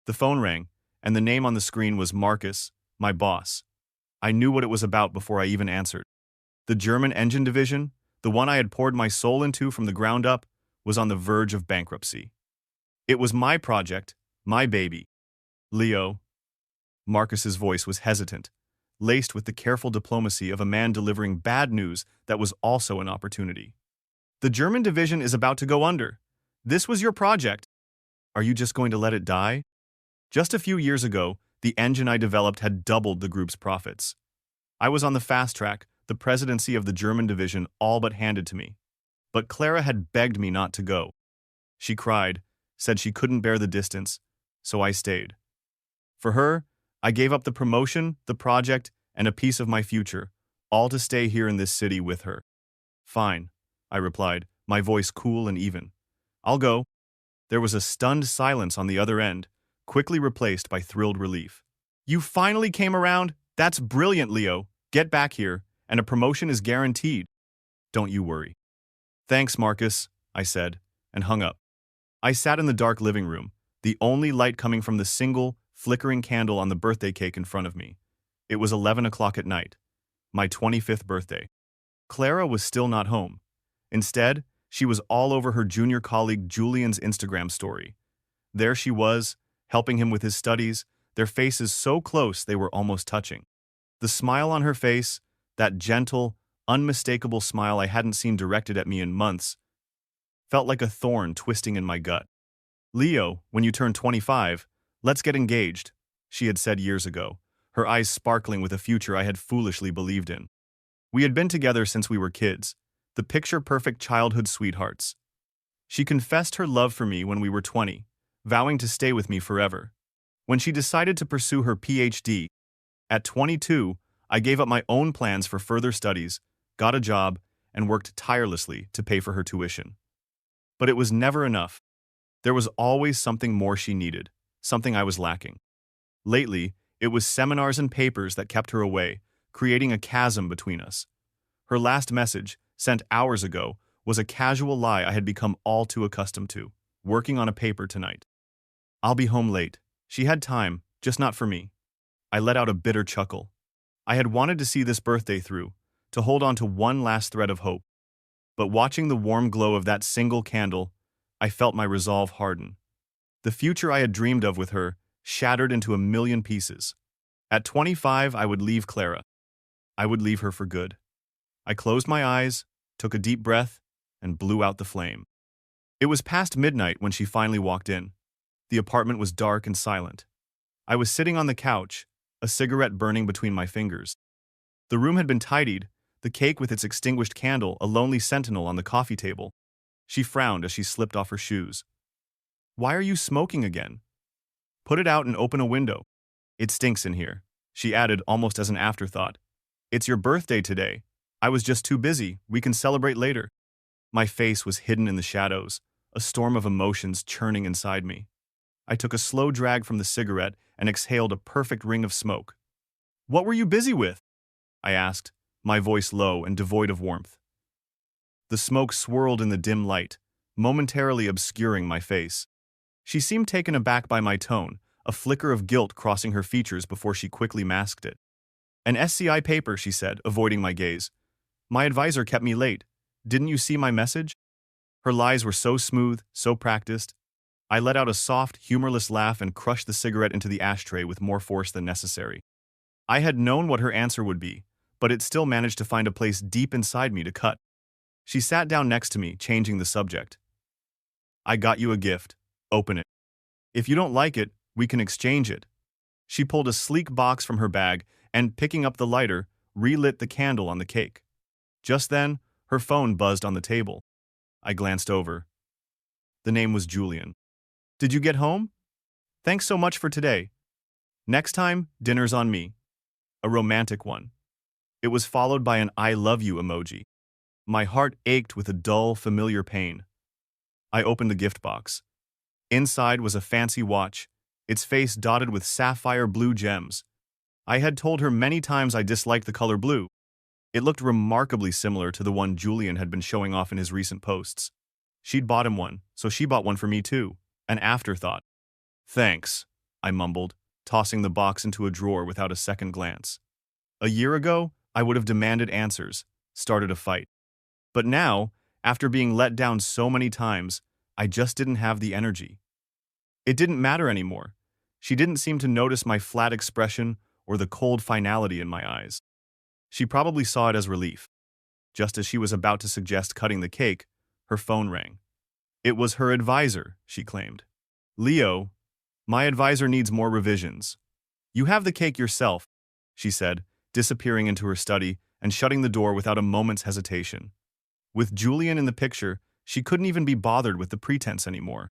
The phone rang, and the name on the screen was Marcus, my boss. I knew what it was about before I even answered. The German engine division, the one I had poured my soul into from the ground up, was on the verge of bankruptcy. It was my project, my baby. Leo. Marcus's voice was hesitant, laced with the careful diplomacy of a man delivering bad news that was also an opportunity. The German division is about to go under. This was your project. Are you just going to let it die? Just a few years ago, the engine I developed had doubled the group's profits. I was on the fast track, the presidency of the German division all but handed to me. But Clara had begged me not to go. She cried, said she couldn't bear the distance, so I stayed. For her, I gave up the promotion, the project, and a piece of my future, all to stay here in this city with her. Fine, I replied, my voice cool and even. I'll go. There was a stunned silence on the other end, quickly replaced by thrilled relief. You finally came around? That's brilliant, Leo. Get back here, and a promotion is guaranteed. Don't you worry. Thanks, Marcus, I said, and hung up. I sat in the dark living room, the only light coming from the single, flickering candle on the birthday cake in front of me. It was 11 o'clock at night, my 25th birthday. Clara was still not home. Instead, she was all over her junior colleague Julian's Instagram story. There she was, helping him with his studies, their faces so close they were almost touching. The smile on her face, that gentle, unmistakable smile I hadn't seen directed at me in months, felt like a thorn twisting in my gut. Leo, when you turn 25, let's get engaged, she had said years ago, her eyes sparkling with a future I had foolishly believed in. We had been together since we were kids, the picture-perfect childhood sweethearts. She confessed her love for me when we were 20, vowing to stay with me forever. When she decided to pursue her PhD, at 22, I gave up my own plans for further studies, got a job, and worked tirelessly to pay for her tuition. But it was never enough. There was always something more she needed, something I was lacking. Lately, it was seminars and papers that kept her away, creating a chasm between us. Her last message, sent hours ago, was a casual lie I had become all too accustomed to, working on a paper tonight. I'll be home late. She had time, just not for me. I let out a bitter chuckle. I had wanted to see this birthday through, to hold on to one last thread of hope. But watching the warm glow of that single candle, I felt my resolve harden. The future I had dreamed of with her shattered into a million pieces. At 25, I would leave Clara. I would leave her for good. I closed my eyes, took a deep breath, and blew out the flame. It was past midnight when she finally walked in. The apartment was dark and silent. I was sitting on the couch, a cigarette burning between my fingers. The room had been tidied, the cake with its extinguished candle a lonely sentinel on the coffee table. She frowned as she slipped off her shoes. Why are you smoking again? Put it out and open a window. It stinks in here, she added almost as an afterthought. It's your birthday today. I was just too busy. We can celebrate later. My face was hidden in the shadows, a storm of emotions churning inside me. I took a slow drag from the cigarette and exhaled a perfect ring of smoke. What were you busy with? I asked, my voice low and devoid of warmth. The smoke swirled in the dim light, momentarily obscuring my face. She seemed taken aback by my tone, a flicker of guilt crossing her features before she quickly masked it. An SCI paper, she said, avoiding my gaze. My advisor kept me late. Didn't you see my message? Her lies were so smooth, so practiced. I let out a soft, humorless laugh and crushed the cigarette into the ashtray with more force than necessary. I had known what her answer would be, but it still managed to find a place deep inside me to cut. She sat down next to me, changing the subject. I got you a gift. Open it. If you don't like it, we can exchange it. She pulled a sleek box from her bag and, picking up the lighter, relit the candle on the cake. Just then, her phone buzzed on the table. I glanced over. The name was Julian. Did you get home? Thanks so much for today. Next time, dinner's on me. A romantic one. It was followed by an I love you emoji. My heart ached with a dull, familiar pain. I opened the gift box. Inside was a fancy watch, its face dotted with sapphire blue gems. I had told her many times I disliked the color blue. It looked remarkably similar to the one Julian had been showing off in his recent posts. She'd bought him one, so she bought one for me too. An afterthought. Thanks, I mumbled, tossing the box into a drawer without a second glance. A year ago, I would have demanded answers, started a fight. But now, after being let down so many times, I just didn't have the energy. It didn't matter anymore. She didn't seem to notice my flat expression or the cold finality in my eyes. She probably saw it as relief. Just as she was about to suggest cutting the cake, her phone rang. It was her advisor, she claimed. Leo, my advisor needs more revisions. You have the cake yourself, she said, disappearing into her study and shutting the door without a moment's hesitation. With Julian in the picture, she couldn't even be bothered with the pretense anymore.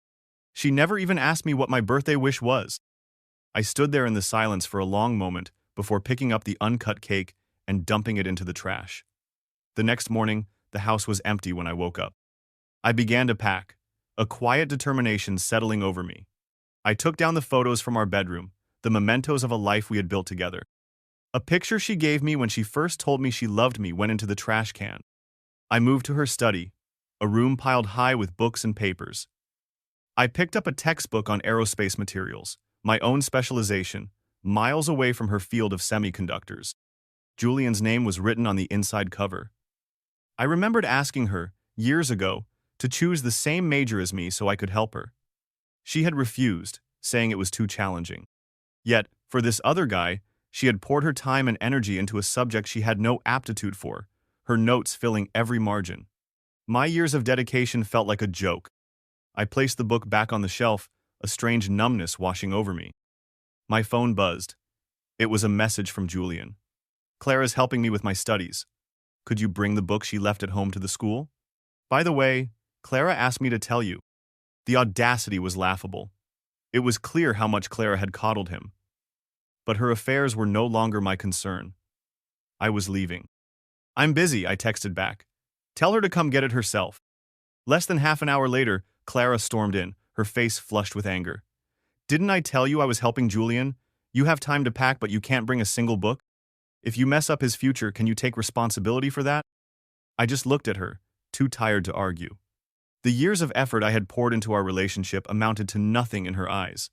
She never even asked me what my birthday wish was. I stood there in the silence for a long moment before picking up the uncut cake and dumping it into the trash. The next morning, the house was empty when I woke up. I began to pack, a quiet determination settling over me. I took down the photos from our bedroom, the mementos of a life we had built together. A picture she gave me when she first told me she loved me went into the trash can. I moved to her study, a room piled high with books and papers. I picked up a textbook on aerospace materials, my own specialization, miles away from her field of semiconductors. Julian's name was written on the inside cover. I remembered asking her, years ago, to choose the same major as me so I could help her. She had refused, saying it was too challenging. Yet, for this other guy, she had poured her time and energy into a subject she had no aptitude for, her notes filling every margin. My years of dedication felt like a joke. I placed the book back on the shelf, a strange numbness washing over me. My phone buzzed. It was a message from Julian. Clara's helping me with my studies. Could you bring the book she left at home to the school? By the way, Clara asked me to tell you. The audacity was laughable. It was clear how much Clara had coddled him. But her affairs were no longer my concern. I was leaving. I'm busy, I texted back. Tell her to come get it herself. Less than half an hour later, Clara stormed in, her face flushed with anger. Didn't I tell you I was helping Julian? You have time to pack, but you can't bring a single book? If you mess up his future, can you take responsibility for that? I just looked at her, too tired to argue. The years of effort I had poured into our relationship amounted to nothing in her eyes.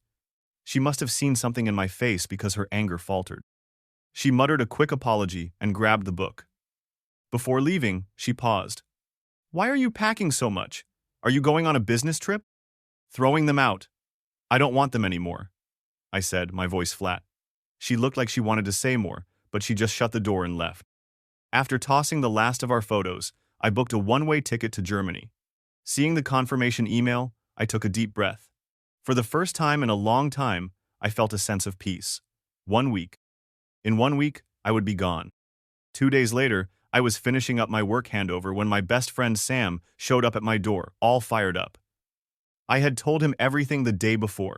She must have seen something in my face because her anger faltered. She muttered a quick apology and grabbed the book. Before leaving, she paused. Why are you packing so much? Are you going on a business trip? Throwing them out. I don't want them anymore, I said, my voice flat. She looked like she wanted to say more, but she just shut the door and left. After tossing the last of our photos, I booked a one-way ticket to Germany. Seeing the confirmation email, I took a deep breath. For the first time in a long time, I felt a sense of peace. 1 week. In 1 week, I would be gone. 2 days later, I was finishing up my work handover when my best friend Sam showed up at my door, all fired up. I had told him everything the day before.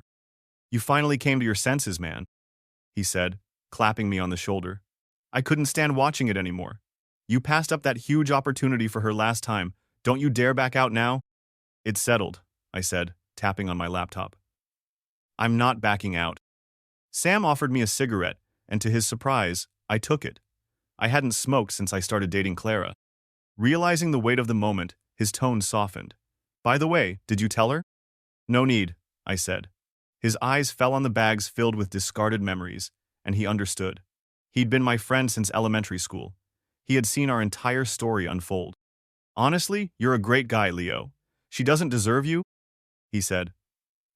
You finally came to your senses, man, he said, clapping me on the shoulder. I couldn't stand watching it anymore. You passed up that huge opportunity for her last time. Don't you dare back out now? It's settled, I said, tapping on my laptop. I'm not backing out. Sam offered me a cigarette, and to his surprise, I took it. I hadn't smoked since I started dating Clara. Realizing the weight of the moment, his tone softened. By the way, did you tell her? No need, I said. His eyes fell on the bags filled with discarded memories, and he understood. He'd been my friend since elementary school. He had seen our entire story unfold. Honestly, you're a great guy, Leo. She doesn't deserve you, he said.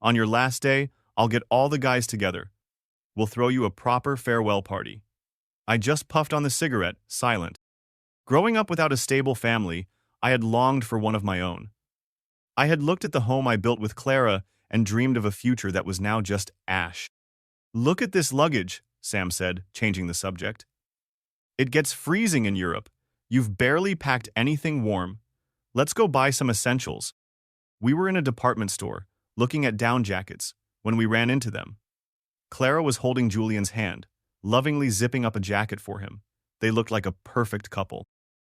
On your last day, I'll get all the guys together. We'll throw you a proper farewell party. I just puffed on the cigarette, silent. Growing up without a stable family, I had longed for one of my own. I had looked at the home I built with Clara and dreamed of a future that was now just ash. Look at this luggage, Sam said, changing the subject. It gets freezing in Europe. You've barely packed anything warm. Let's go buy some essentials. We were in a department store, looking at down jackets, when we ran into them. Clara was holding Julian's hand, lovingly zipping up a jacket for him. They looked like a perfect couple.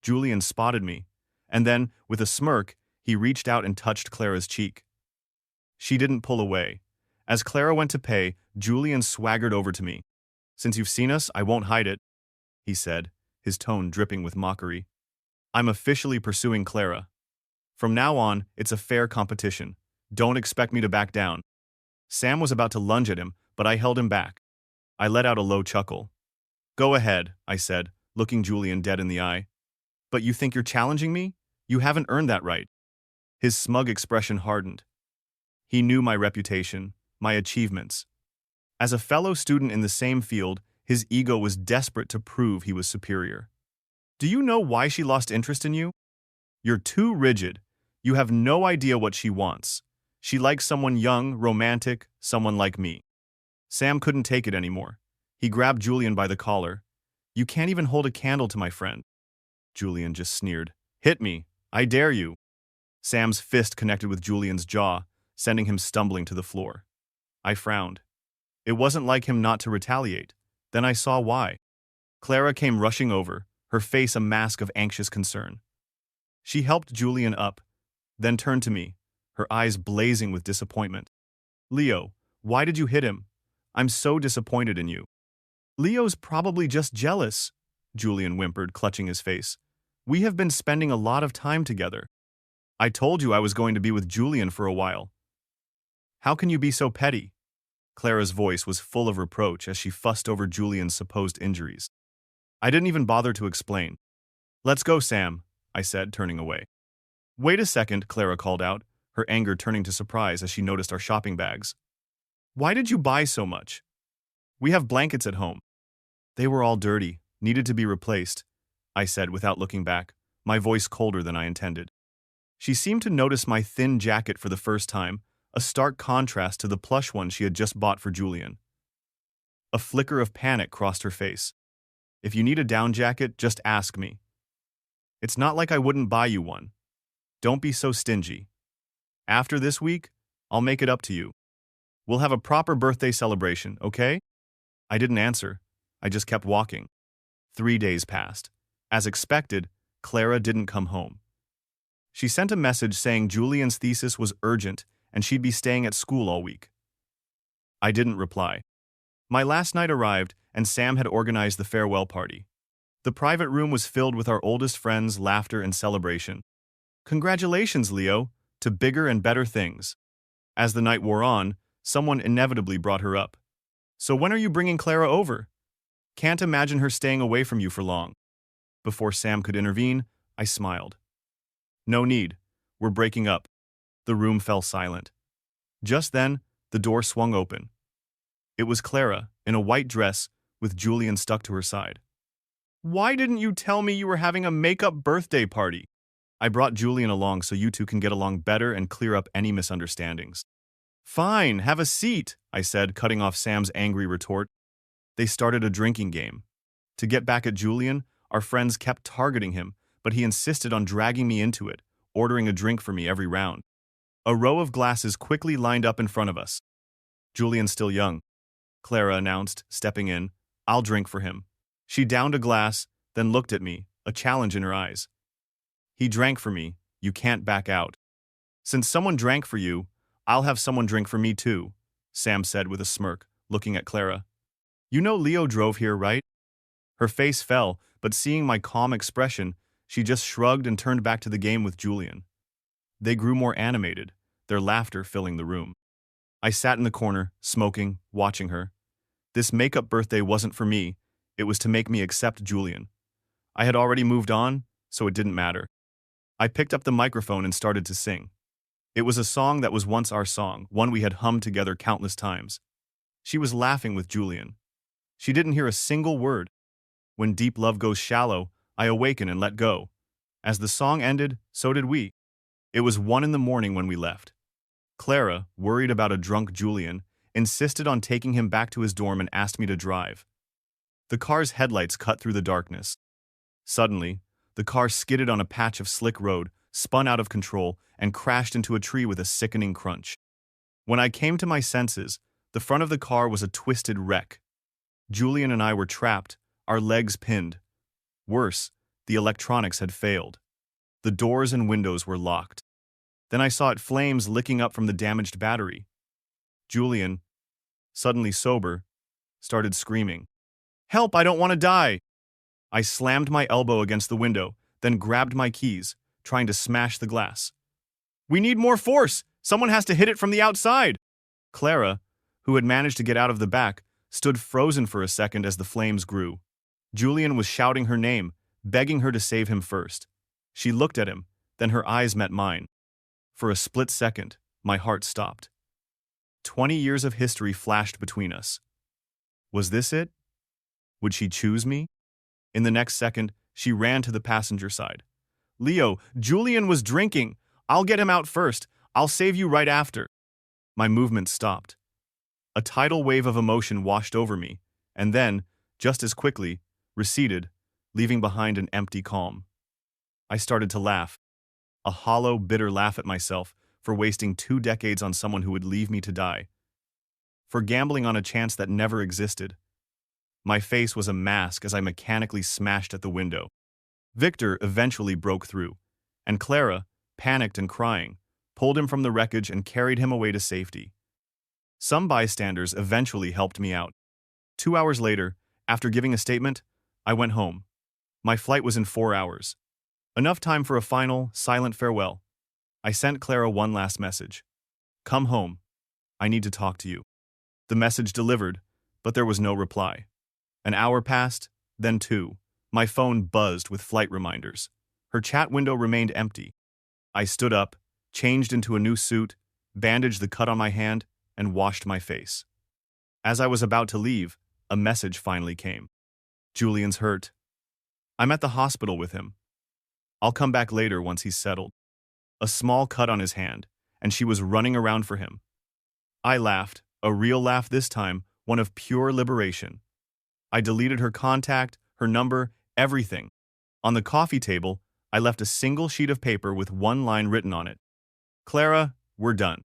Julian spotted me, and then, with a smirk, he reached out and touched Clara's cheek. She didn't pull away. As Clara went to pay, Julian swaggered over to me. Since you've seen us, I won't hide it, he said, his tone dripping with mockery. I'm officially pursuing Clara. From now on, it's a fair competition. Don't expect me to back down. Sam was about to lunge at him, but I held him back. I let out a low chuckle. Go ahead, I said, looking Julian dead in the eye. But you think you're challenging me? You haven't earned that right. His smug expression hardened. He knew my reputation, my achievements. As a fellow student in the same field, his ego was desperate to prove he was superior. Do you know why she lost interest in you? You're too rigid. You have no idea what she wants. She likes someone young, romantic, someone like me. Sam couldn't take it anymore. He grabbed Julian by the collar. You can't even hold a candle to my friend. Julian just sneered. Hit me. I dare you. Sam's fist connected with Julian's jaw, sending him stumbling to the floor. I frowned. It wasn't like him not to retaliate. Then I saw why. Clara came rushing over, her face a mask of anxious concern. She helped Julian up, then turned to me, her eyes blazing with disappointment. Leo, why did you hit him? I'm so disappointed in you. Leo's probably just jealous, Julian whimpered, clutching his face. We have been spending a lot of time together. I told you I was going to be with Julian for a while. How can you be so petty? Clara's voice was full of reproach as she fussed over Julian's supposed injuries. I didn't even bother to explain. Let's go, Sam, I said, turning away. Wait a second, Clara called out, her anger turning to surprise as she noticed our shopping bags. Why did you buy so much? We have blankets at home. They were all dirty, needed to be replaced, I said without looking back, my voice colder than I intended. She seemed to notice my thin jacket for the first time, a stark contrast to the plush one she had just bought for Julian. A flicker of panic crossed her face. If you need a down jacket, just ask me. It's not like I wouldn't buy you one. Don't be so stingy. After this week, I'll make it up to you. We'll have a proper birthday celebration, okay? I didn't answer. I just kept walking. 3 days passed. As expected, Clara didn't come home. She sent a message saying Julian's thesis was urgent and she'd be staying at school all week. I didn't reply. My last night arrived and Sam had organized the farewell party. The private room was filled with our oldest friends' laughter and celebration. Congratulations, Leo, to bigger and better things. As the night wore on, someone inevitably brought her up. So when are you bringing Clara over? Can't imagine her staying away from you for long. Before Sam could intervene, I smiled. No need. We're breaking up. The room fell silent. Just then, the door swung open. It was Clara, in a white dress, with Julian stuck to her side. Why didn't you tell me you were having a make-up birthday party? I brought Julian along so you two can get along better and clear up any misunderstandings. Fine, have a seat, I said, cutting off Sam's angry retort. They started a drinking game. To get back at Julian, our friends kept targeting him, but he insisted on dragging me into it, ordering a drink for me every round. A row of glasses quickly lined up in front of us. Julian's still young, Clara announced, stepping in. I'll drink for him. She downed a glass, then looked at me, a challenge in her eyes. He drank for me. You can't back out. Since someone drank for you, I'll have someone drink for me too, Sam said with a smirk, looking at Clara. You know Leo drove here, right? Her face fell, but seeing my calm expression, she just shrugged and turned back to the game with Julian. They grew more animated, their laughter filling the room. I sat in the corner, smoking, watching her. This make-up birthday wasn't for me, it was to make me accept Julian. I had already moved on, so it didn't matter. I picked up the microphone and started to sing. It was a song that was once our song, one we had hummed together countless times. She was laughing with Julian. She didn't hear a single word. When deep love goes shallow, I awaken and let go. As the song ended, so did we. It was 1 a.m. when we left. Clara, worried about a drunk Julian, insisted on taking him back to his dorm and asked me to drive. The car's headlights cut through the darkness. Suddenly, the car skidded on a patch of slick road, spun out of control, and crashed into a tree with a sickening crunch. When I came to my senses, the front of the car was a twisted wreck. Julian and I were trapped, our legs pinned. Worse, the electronics had failed. The doors and windows were locked. Then I saw flames licking up from the damaged battery. Julian, suddenly sober, started screaming. Help, I don't want to die! I slammed my elbow against the window, then grabbed my keys, trying to smash the glass. We need more force! Someone has to hit it from the outside! Clara, who had managed to get out of the back, stood frozen for a second as the flames grew. Julian was shouting her name, begging her to save him first. She looked at him, then her eyes met mine. For a split second, my heart stopped. 20 years of history flashed between us. Was this it? Would she choose me? In the next second, she ran to the passenger side. Leo, Julian was drinking. I'll get him out first. I'll save you right after. My movement stopped. A tidal wave of emotion washed over me, and then, just as quickly, receded, leaving behind an empty calm. I started to laugh. A hollow, bitter laugh at myself for wasting 2 decades on someone who would leave me to die. For gambling on a chance that never existed. My face was a mask as I mechanically smashed at the window. Victor eventually broke through, and Clara, panicked and crying, pulled him from the wreckage and carried him away to safety. Some bystanders eventually helped me out. 2 hours later, after giving a statement, I went home. My flight was in 4 hours. Enough time for a final, silent farewell. I sent Clara one last message. Come home. I need to talk to you. The message delivered, but there was no reply. An hour passed, then 2. My phone buzzed with flight reminders. Her chat window remained empty. I stood up, changed into a new suit, bandaged the cut on my hand, and washed my face. As I was about to leave, a message finally came. Julian's hurt. I'm at the hospital with him. I'll come back later once he's settled. A small cut on his hand, and she was running around for him. I laughed, a real laugh this time, one of pure liberation. I deleted her contact, her number, everything. On the coffee table, I left a single sheet of paper with one line written on it. Clara, we're done.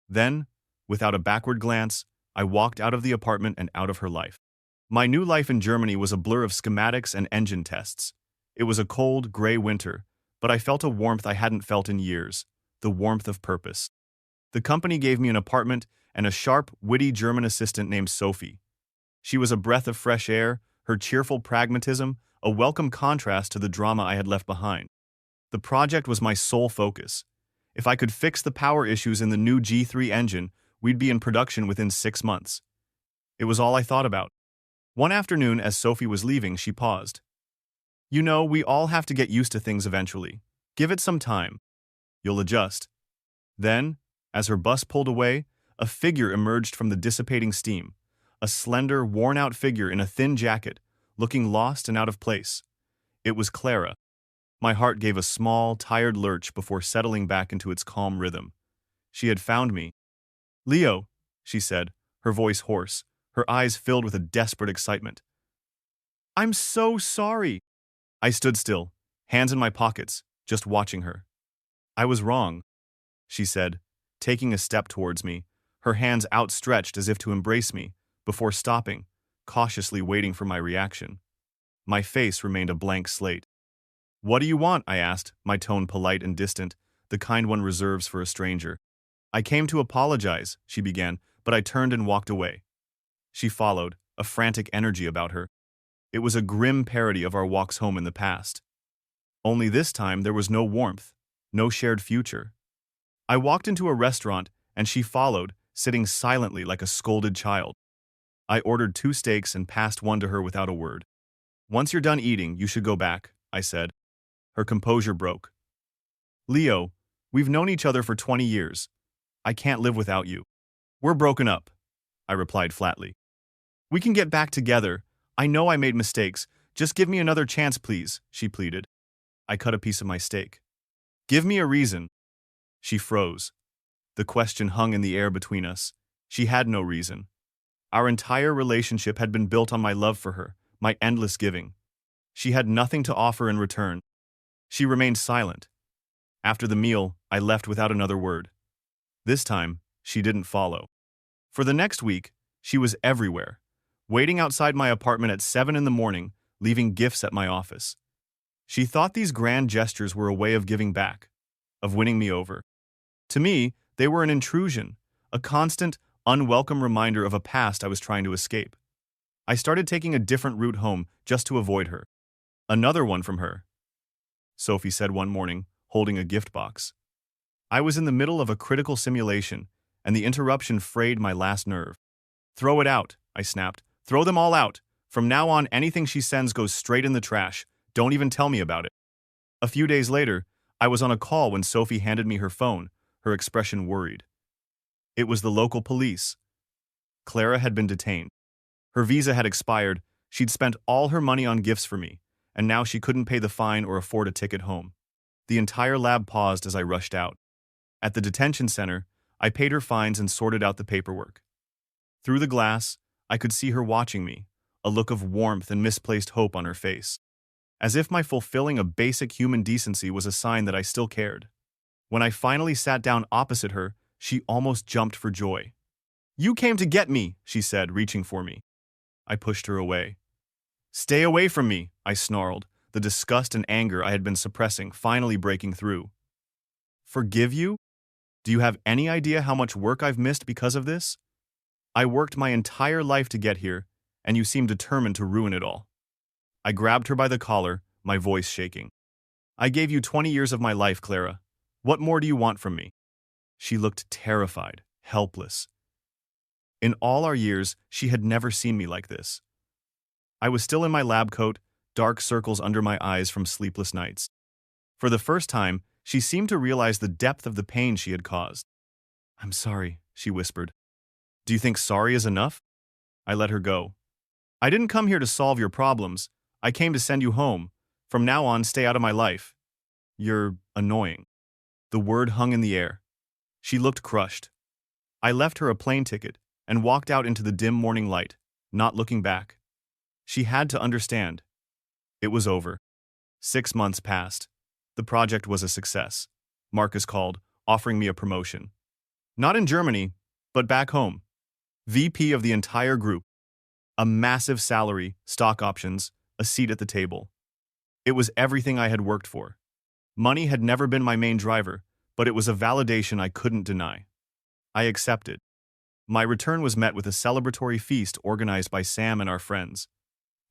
Then, without a backward glance, I walked out of the apartment and out of her life. My new life in Germany was a blur of schematics and engine tests. It was a cold, gray winter, but I felt a warmth I hadn't felt in years, the warmth of purpose. The company gave me an apartment and a sharp, witty German assistant named Sophie. She was a breath of fresh air, her cheerful pragmatism, a welcome contrast to the drama I had left behind. The project was my sole focus. If I could fix the power issues in the new G3 engine, we'd be in production within 6 months. It was all I thought about. One afternoon, as Sophie was leaving, she paused. You know, we all have to get used to things eventually. Give it some time. You'll adjust. Then, as her bus pulled away, a figure emerged from the dissipating steam. A slender, worn-out figure in a thin jacket, looking lost and out of place. It was Clara. My heart gave a small, tired lurch before settling back into its calm rhythm. She had found me. Leo, she said, her voice hoarse, her eyes filled with a desperate excitement. I'm so sorry. I stood still, hands in my pockets, just watching her. I was wrong, she said, taking a step towards me, her hands outstretched as if to embrace me, before stopping, cautiously waiting for my reaction. My face remained a blank slate. What do you want? I asked, my tone polite and distant, the kind one reserves for a stranger. I came to apologize, she began, but I turned and walked away. She followed, a frantic energy about her. It was a grim parody of our walks home in the past. Only this time there was no warmth, no shared future. I walked into a restaurant, and she followed, sitting silently like a scolded child. I ordered 2 steaks and passed one to her without a word. Once you're done eating, you should go back, I said. Her composure broke. Leo, we've known each other for 20 years. I can't live without you. We're broken up, I replied flatly. We can get back together. I know I made mistakes. Just give me another chance, please, she pleaded. I cut a piece of my steak. Give me a reason. She froze. The question hung in the air between us. She had no reason. Our entire relationship had been built on my love for her, my endless giving. She had nothing to offer in return. She remained silent. After the meal, I left without another word. This time, she didn't follow. For the next week, she was everywhere, waiting outside my apartment at 7 in the morning, leaving gifts at my office. She thought these grand gestures were a way of giving back, of winning me over. To me, they were an intrusion, a constant, unwelcome reminder of a past I was trying to escape. I started taking a different route home just to avoid her. Another one from her, Sophie said one morning, holding a gift box. I was in the middle of a critical simulation, and the interruption frayed my last nerve. Throw it out, I snapped. Throw them all out. From now on, anything she sends goes straight in the trash. Don't even tell me about it. A few days later, I was on a call when Sophie handed me her phone, her expression worried. It was the local police. Clara had been detained. Her visa had expired, she'd spent all her money on gifts for me, and now she couldn't pay the fine or afford a ticket home. The entire lab paused as I rushed out. At the detention center, I paid her fines and sorted out the paperwork. Through the glass, I could see her watching me, a look of warmth and misplaced hope on her face. As if my fulfilling a basic human decency was a sign that I still cared. When I finally sat down opposite her, she almost jumped for joy. "You came to get me," she said, reaching for me. I pushed her away. "Stay away from me," I snarled, the disgust and anger I had been suppressing finally breaking through. "Forgive you? Do you have any idea how much work I've missed because of this? I worked my entire life to get here, and you seem determined to ruin it all." I grabbed her by the collar, my voice shaking. "I gave you 20 years of my life, Clara. What more do you want from me?" She looked terrified, helpless. In all our years, she had never seen me like this. I was still in my lab coat, dark circles under my eyes from sleepless nights. For the first time, she seemed to realize the depth of the pain she had caused. "I'm sorry," she whispered. "Do you think sorry is enough?" I let her go. "I didn't come here to solve your problems. I came to send you home. From now on, stay out of my life. You're annoying." The word hung in the air. She looked crushed. I left her a plane ticket and walked out into the dim morning light, not looking back. She had to understand. It was over. 6 months passed. The project was a success. Marcus called, offering me a promotion. Not in Germany, but back home. VP of the entire group. A massive salary, stock options, a seat at the table. It was everything I had worked for. Money had never been my main driver, but it was a validation I couldn't deny. I accepted. My return was met with a celebratory feast organized by Sam and our friends.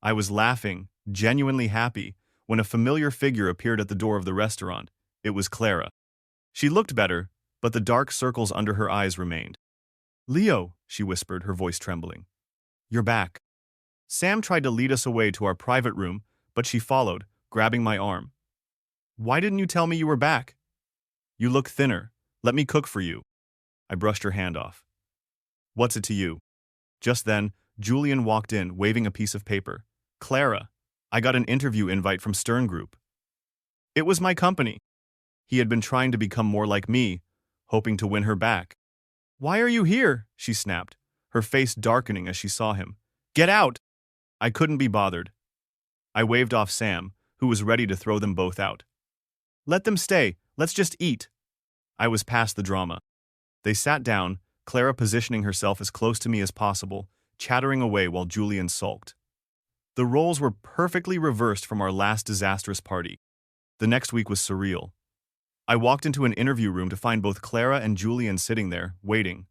I was laughing, genuinely happy, when a familiar figure appeared at the door of the restaurant. It was Clara. She looked better, but the dark circles under her eyes remained. "Leo," she whispered, her voice trembling. "You're back." Sam tried to lead us away to our private room, but she followed, grabbing my arm. "Why didn't you tell me you were back?" "You look thinner. Let me cook for you." I brushed her hand off. "What's it to you?" Just then, Julian walked in, waving a piece of paper. "Clara, I got an interview invite from Stern Group." It was my company. He had been trying to become more like me, hoping to win her back. "Why are you here?" she snapped, her face darkening as she saw him. "Get out!" I couldn't be bothered. I waved off Sam, who was ready to throw them both out. "Let them stay. Let's just eat." I was past the drama. They sat down, Clara positioning herself as close to me as possible, chattering away while Julian sulked. The roles were perfectly reversed from our last disastrous party. The next week was surreal. I walked into an interview room to find both Clara and Julian sitting there, waiting.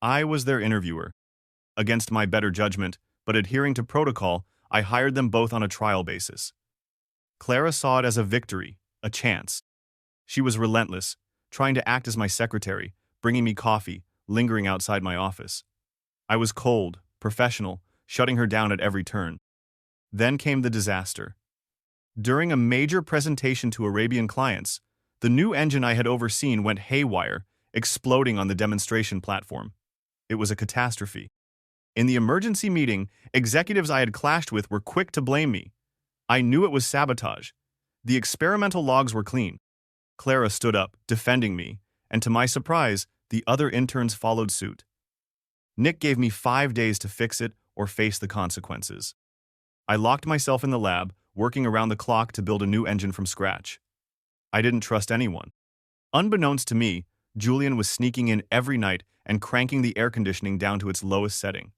I was their interviewer. Against my better judgment, but adhering to protocol, I hired them both on a trial basis. Clara saw it as a victory, a chance. She was relentless, trying to act as my secretary, bringing me coffee, lingering outside my office. I was cold, professional, shutting her down at every turn. Then came the disaster. During a major presentation to Arabian clients, the new engine I had overseen went haywire, exploding on the demonstration platform. It was a catastrophe. In the emergency meeting, executives I had clashed with were quick to blame me. I knew it was sabotage. The experimental logs were clean. Clara stood up, defending me, and to my surprise, the other interns followed suit. Nick gave me 5 days to fix it or face the consequences. I locked myself in the lab, working around the clock to build a new engine from scratch. I didn't trust anyone. Unbeknownst to me, Julian was sneaking in every night and cranking the air conditioning down to its lowest setting.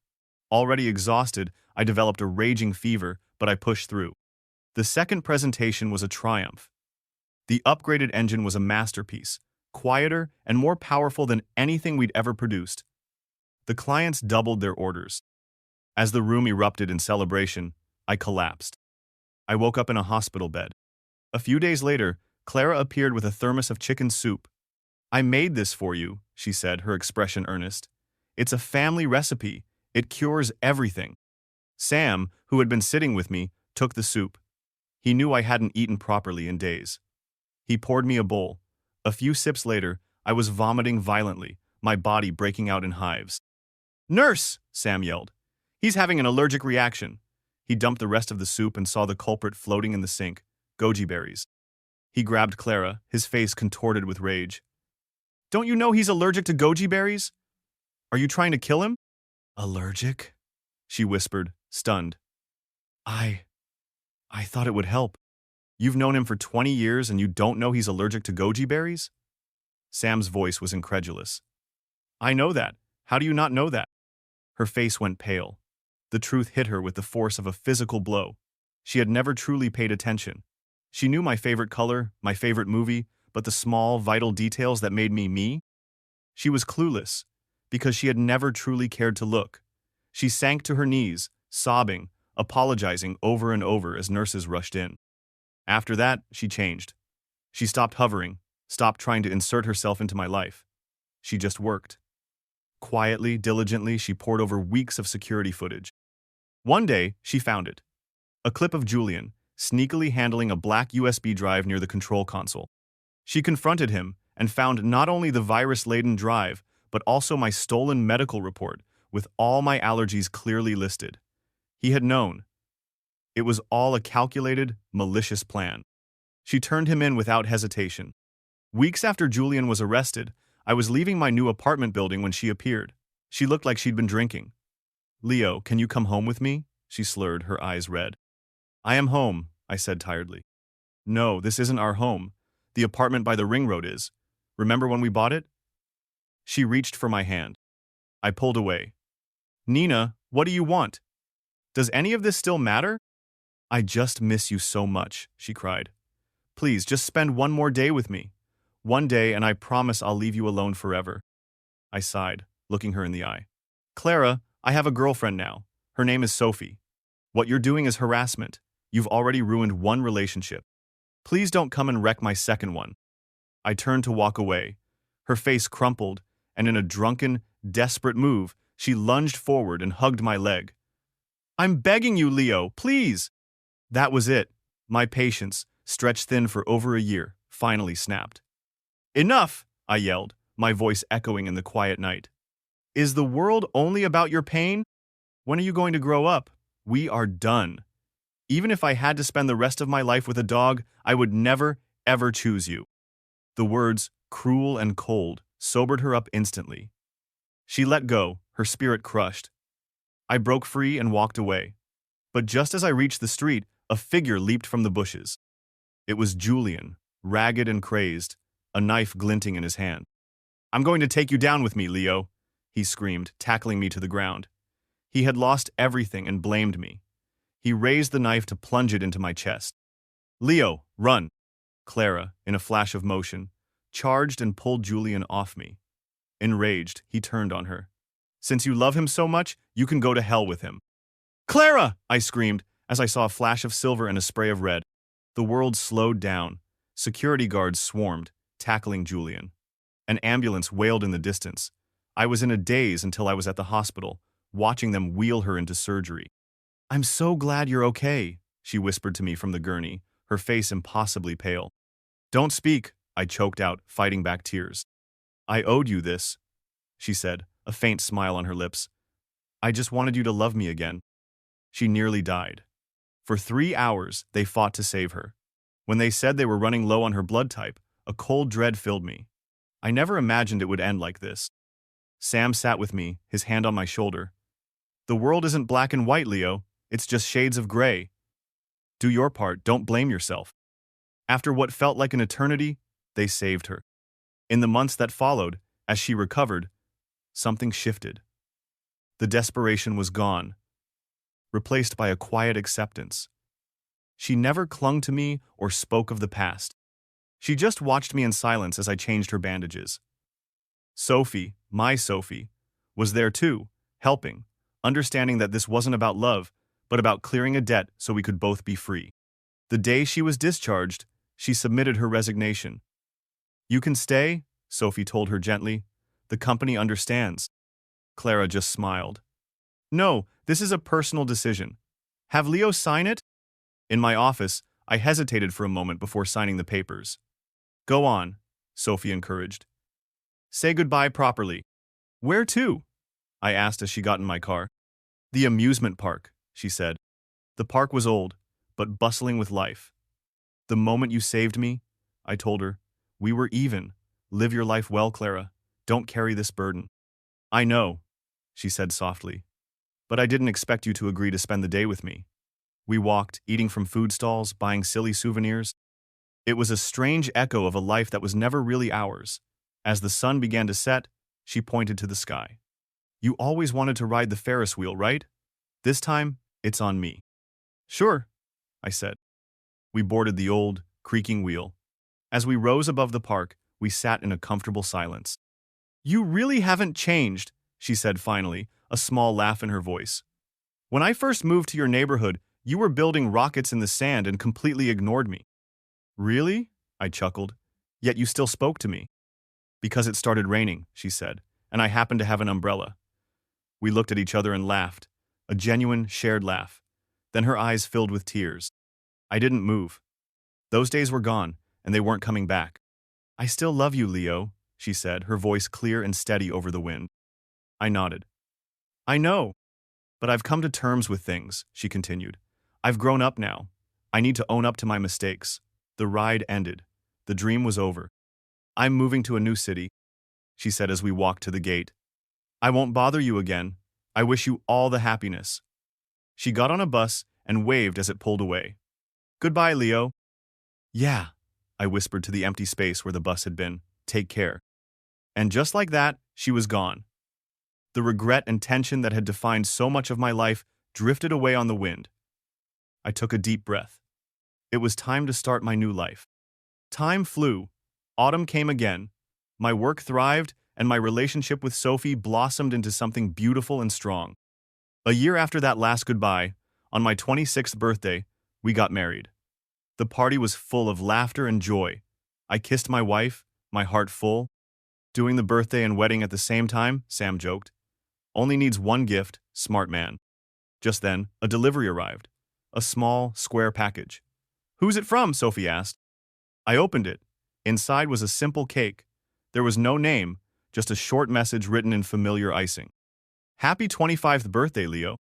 Already exhausted, I developed a raging fever, but I pushed through. The second presentation was a triumph. The upgraded engine was a masterpiece, quieter and more powerful than anything we'd ever produced. The clients doubled their orders. As the room erupted in celebration, I collapsed. I woke up in a hospital bed. A few days later, Clara appeared with a thermos of chicken soup. "I made this for you," she said, her expression earnest. It's a family recipe. It cures everything. Sam, who had been sitting with me, took the soup. He knew I hadn't eaten properly in days. He poured me a bowl. A few sips later, I was vomiting violently, my body breaking out in hives. "Nurse!" Sam yelled. "He's having an allergic reaction." He dumped the rest of the soup and saw the culprit floating in the sink, goji berries. He grabbed Clara, his face contorted with rage. "Don't you know he's allergic to goji berries? Are you trying to kill him?" "Allergic?" she whispered, stunned. I thought it would help. You've known him for 20 years and you don't know he's allergic to goji berries?" Sam's voice was incredulous. "I know that. How do you not know that?" Her face went pale. The truth hit her with the force of a physical blow. She had never truly paid attention. She knew my favorite color, my favorite movie, but the small, vital details that made me me? She was clueless, because she had never truly cared to look. She sank to her knees, sobbing, apologizing over and over as nurses rushed in. After that, she changed. She stopped hovering, stopped trying to insert herself into my life. She just worked. Quietly, diligently, she pored over weeks of security footage. One day, she found it. A clip of Julian, sneakily handling a black USB drive near the control console. She confronted him and found not only the virus-laden drive, but also my stolen medical report with all my allergies clearly listed. He had known. It was all a calculated, malicious plan. She turned him in without hesitation. Weeks after Julian was arrested, I was leaving my new apartment building when she appeared. She looked like she'd been drinking. "Leo, can you come home with me?" she slurred, her eyes red. "I am home," I said tiredly. "No, this isn't our home. The apartment by the ring road is. Remember when we bought it?" She reached for my hand. I pulled away. "Nina, what do you want? Does any of this still matter?" "I just miss you so much," she cried. "Please, just spend one more day with me. One day, and I promise I'll leave you alone forever." I sighed, looking her in the eye. "Clara, I have a girlfriend now. Her name is Sophie. What you're doing is harassment. You've already ruined one relationship. Please don't come and wreck my second one." I turned to walk away. Her face crumpled, and in a drunken, desperate move, she lunged forward and hugged my leg. "I'm begging you, Leo, please!" That was it. My patience, stretched thin for over a year, finally snapped. "Enough!" I yelled, my voice echoing in the quiet night. "Is the world only about your pain? When are you going to grow up? We are done. Even if I had to spend the rest of my life with a dog, I would never, ever choose you." The words, cruel and cold, sobered her up instantly. She let go, her spirit crushed. I broke free and walked away. But just as I reached the street, a figure leaped from the bushes. It was Julian, ragged and crazed, a knife glinting in his hand. "I'm going to take you down with me, Leo," he screamed, tackling me to the ground. He had lost everything and blamed me. He raised the knife to plunge it into my chest. "Leo, run!" Clara, in a flash of motion, charged and pulled Julian off me. Enraged, he turned on her. "Since you love him so much, you can go to hell with him." "Clara!" I screamed, as I saw a flash of silver and a spray of red. The world slowed down. Security guards swarmed, tackling Julian. An ambulance wailed in the distance. I was in a daze until I was at the hospital, watching them wheel her into surgery. "I'm so glad you're okay," she whispered to me from the gurney, her face impossibly pale. "Don't speak," I choked out, fighting back tears. "I owed you this," she said, a faint smile on her lips. "I just wanted you to love me again." She nearly died. For 3 hours, they fought to save her. When they said they were running low on her blood type, a cold dread filled me. I never imagined it would end like this. Sam sat with me, his hand on my shoulder. "The world isn't black and white, Leo. It's just shades of gray. Do your part, don't blame yourself." After what felt like an eternity, they saved her. In the months that followed, as she recovered, something shifted. The desperation was gone, replaced by a quiet acceptance. She never clung to me or spoke of the past. She just watched me in silence as I changed her bandages. Sophie, my Sophie, was there too, helping, understanding that this wasn't about love, but about clearing a debt so we could both be free. The day she was discharged, she submitted her resignation. "You can stay," Sophie told her gently. "The company understands." Clara just smiled. No, this is a personal decision. Have Leo sign it? In my office, I hesitated for a moment before signing the papers. Go on, Sophie encouraged. Say goodbye properly. Where to? I asked as she got in my car. The amusement park, she said. The park was old, but bustling with life. The moment you saved me, I told her, we were even. Live your life well, Clara. Don't carry this burden. I know, she said softly. But I didn't expect you to agree to spend the day with me. We walked, eating from food stalls, buying silly souvenirs. It was a strange echo of a life that was never really ours. As the sun began to set, she pointed to the sky. You always wanted to ride the Ferris wheel, right? This time, it's on me. Sure, I said. We boarded the old, creaking wheel. As we rose above the park, we sat in a comfortable silence. You really haven't changed, she said finally, a small laugh in her voice. When I first moved to your neighborhood, you were building rockets in the sand and completely ignored me. Really? I chuckled. Yet you still spoke to me. Because it started raining, she said, and I happened to have an umbrella. We looked at each other and laughed, a genuine, shared laugh. Then her eyes filled with tears. I didn't move. Those days were gone, and they weren't coming back. I still love you, Leo, she said, her voice clear and steady over the wind. I nodded. I know. But I've come to terms with things, she continued. I've grown up now. I need to own up to my mistakes. The ride ended. The dream was over. I'm moving to a new city, she said as we walked to the gate. I won't bother you again. I wish you all the happiness. She got on a bus and waved as it pulled away. Goodbye, Leo. Yeah, I whispered to the empty space where the bus had been. Take care. And just like that, she was gone. The regret and tension that had defined so much of my life drifted away on the wind. I took a deep breath. It was time to start my new life. Time flew. Autumn came again. My work thrived, and my relationship with Sophie blossomed into something beautiful and strong. A year after that last goodbye, on my 26th birthday, we got married. The party was full of laughter and joy. I kissed my wife, my heart full. Doing the birthday and wedding at the same time, Sam joked. Only needs one gift, smart man. Just then, a delivery arrived. A small, square package. Who's it from? Sophie asked. I opened it. Inside was a simple cake. There was no name, just a short message written in familiar icing. Happy 25th birthday, Leo.